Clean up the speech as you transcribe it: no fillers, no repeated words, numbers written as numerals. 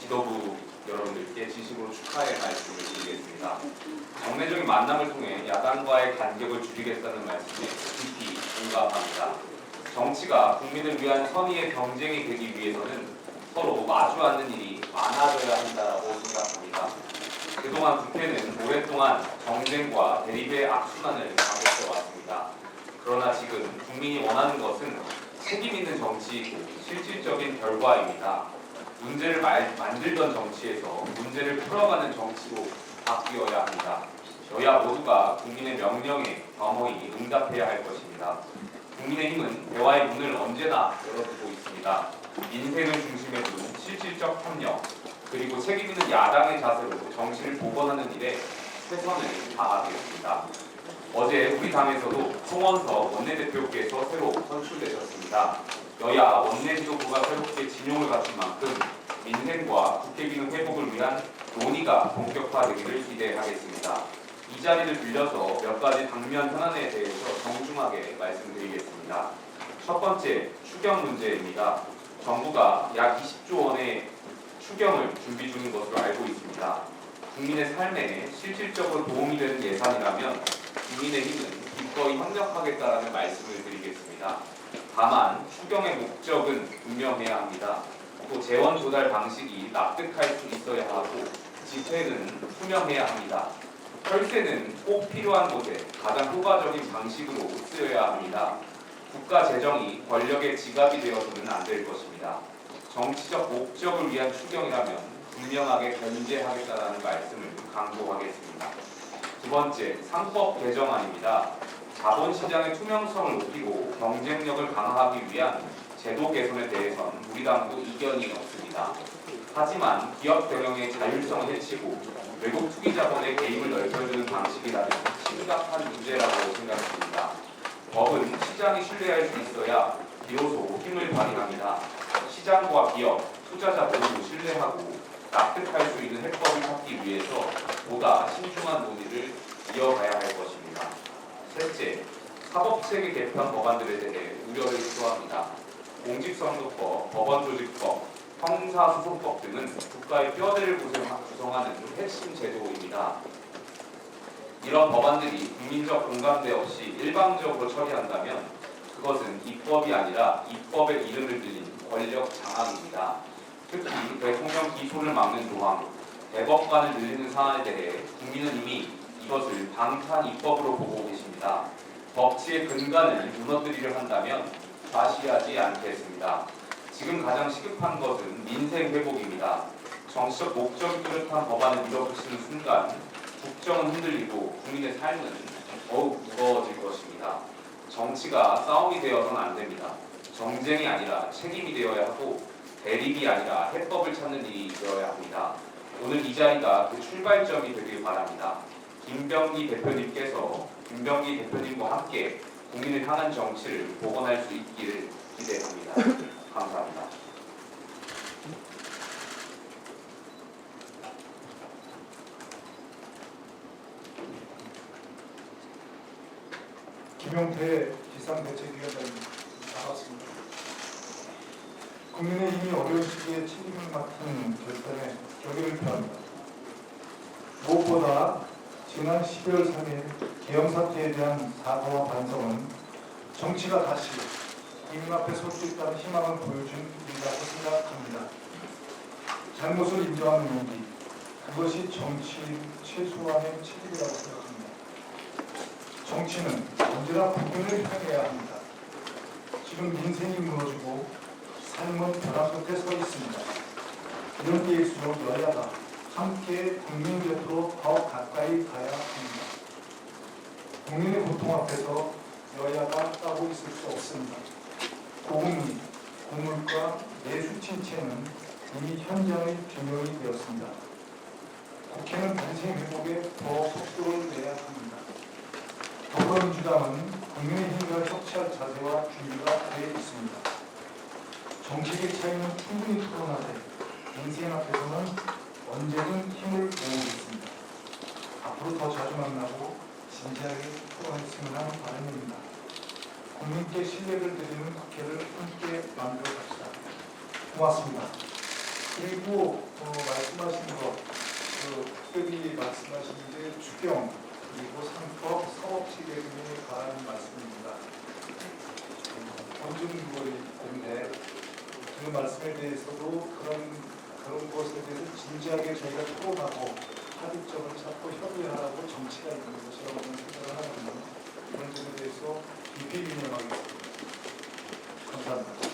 지도부 여러분들께 진심으로 축하의 말씀을 드리겠습니다. 정례적인 만남을 통해 야당과의 간격을 줄이겠다는 말씀에 깊이 공감합니다. 정치가 국민을 위한 선의의 경쟁이 되기 위해서는 서로 마주 앉는 일이 많아져야 한다고 생각합니다. 그동안 국회는 오랫동안 정쟁과 대립의 악순환을 반복해 왔습니다. 그러나 지금 국민이 원하는 것은 책임 있는 정치이고 실질적인 결과입니다. 문제를 만들던 정치에서 문제를 풀어가는 정치로 바뀌어야 합니다. 여야 모두가 국민의 명령에 겸허히 응답해야 할 것입니다. 국민의힘은 대화의 문을 언제나 열어두고 있습니다. 민생을 중심에 둔 실질적 협력, 그리고 책임 있는 야당의 자세로 정치를 복원하는 일에 최선을 다하겠습니다. 어제 우리 당에서도 송원석 원내대표께서 새로 선출되셨습니다. 여야 원내지도부가 새롭게 진용을 갖춘 만큼 민생과 국회기능 회복을 위한 논의가 본격화되기를 기대하겠습니다. 이 자리를 빌려서 몇 가지 당면 현안에 대해서 정중하게 말씀드리겠습니다. 첫 번째, 추경 문제입니다. 정부가 약 20조 원의 추경을 준비 중인 것으로 알고 있습니다. 국민의 삶에 실질적으로 도움이 되는 예산이라면 국민의힘은 기꺼이 협력하겠다라는 말씀을 드리겠습니다. 다만 추경의 목적은 분명해야 합니다. 또 재원 조달 방식이 납득할 수 있어야 하고 집행은 투명해야 합니다. 혈세는 꼭 필요한 곳에 가장 효과적인 방식으로 쓰여야 합니다. 국가 재정이 권력의 지갑이 되어서는 안 될 것입니다. 정치적 목적을 위한 추경이라면 분명하게 견제하겠다는 말씀을 강조하겠습니다. 두 번째, 상법 개정안입니다. 자본시장의 투명성을 높이고 경쟁력을 강화하기 위한 제도 개선에 대해서는 우리 당도 이견이 없습니다. 하지만 기업 경영의 자율성을 해치고 외국 투기 자본의 개입을 넓혀주는 방식이라면 심각한 문제라고 생각합니다. 법은 시장이 신뢰할 수 있어야 비로소 힘을 발휘합니다. 시장과 기업, 투자자 모두 신뢰하고 납득할 수 있는 해법을 찾기 위해서 보다 신중한 논의를 이어가야 할 것입니다. 셋째, 사법체계 개편 법안들에 대해 우려를 표합니다. 공직선거법, 법원조직법, 형사소송법 등은 국가의 뼈대를 구성하는 핵심 제도입니다. 이런 법안들이 국민적 공감대 없이 일방적으로 처리한다면 그것은 입법이 아니라 입법의 이름을 들린 권력 장악입니다. 특히 대통령 기소를 막는 조항, 대법관을 늘리는 사안에 대해 국민은 이미 이것을 방탄 입법으로 보고 계십니다. 법치의 근간을 무너뜨리려 한다면 과시하지 않겠습니다. 지금 가장 시급한 것은 민생 회복입니다. 정치적 목적이 뚜렷한 법안을 밀어붙이는 순간 국정은 흔들리고 국민의 삶은 더욱 무거워질 것입니다. 정치가 싸움이 되어서는 안 됩니다. 정쟁이 아니라 책임이 되어야 하고 대립이 아니라 해법을 찾는 일이 되어야 합니다. 오늘 이 자리가 그 출발점이 되길 바랍니다. 김병기 대표님과 함께 국민을 향한 정치를 복원할 수 있기를 기대합니다. 감사합니다. 김용태 비상대책위원장님 나왔습니다. 국민의힘이 어려운 시기에 책임을 맡은 결단에 격려를 표합니다. 무엇보다 지난 12월 3일 기영사태에 대한 사과와 반성은 정치가 다시 국민 앞에 설 수 있다는 희망을 보여준 일이라고 생각합니다. 잘못을 인정하는 용기, 그것이 정치인 최소한의 책임이라고 생각합니다. 정치는 언제나 국민을 향해야 합니다. 지금 민생이 무너지고 삶은 벼랑 끝에 서 있습니다. 이런 때일수록 여야가 함께 국민 곁으로 더 가까이 가야 합니다. 국민의 고통 앞에서 여야가 따고 있을 수 없습니다. 고금리, 고물가, 내수 침체는 이미 현장의 규명이 되었습니다. 국회는 민생 회복에 더 속도를 내야 합니다. 더불어민주당은 국민의힘과 협치할 자세와 준비가 되어 있습니다. 정책의 차이는 충분히 토론하되 민생 앞에서는 언제든 힘을 모으겠습니다. 앞으로 더 자주 만나고 진지하게 토론했으면 하는 바람입니다. 국민께 신뢰를 드리는 국회를 함께 만들어 갑시다. 고맙습니다. 그리고 말씀하신 것, 특별히 말씀하신 게 주경 그리고 상법, 사법체계 등에 관한 말씀입니다. 본중거이기 때문에 그 말씀에 대해서도 그런 것에 대해서 진지하게 저희가 토론하고 합의점을 찾고 협의하라고 정치가 있는 것이라고 저는 생각을 하거든요. 이런 점에 대해서 깊이 유념하겠습니다. 감사합니다.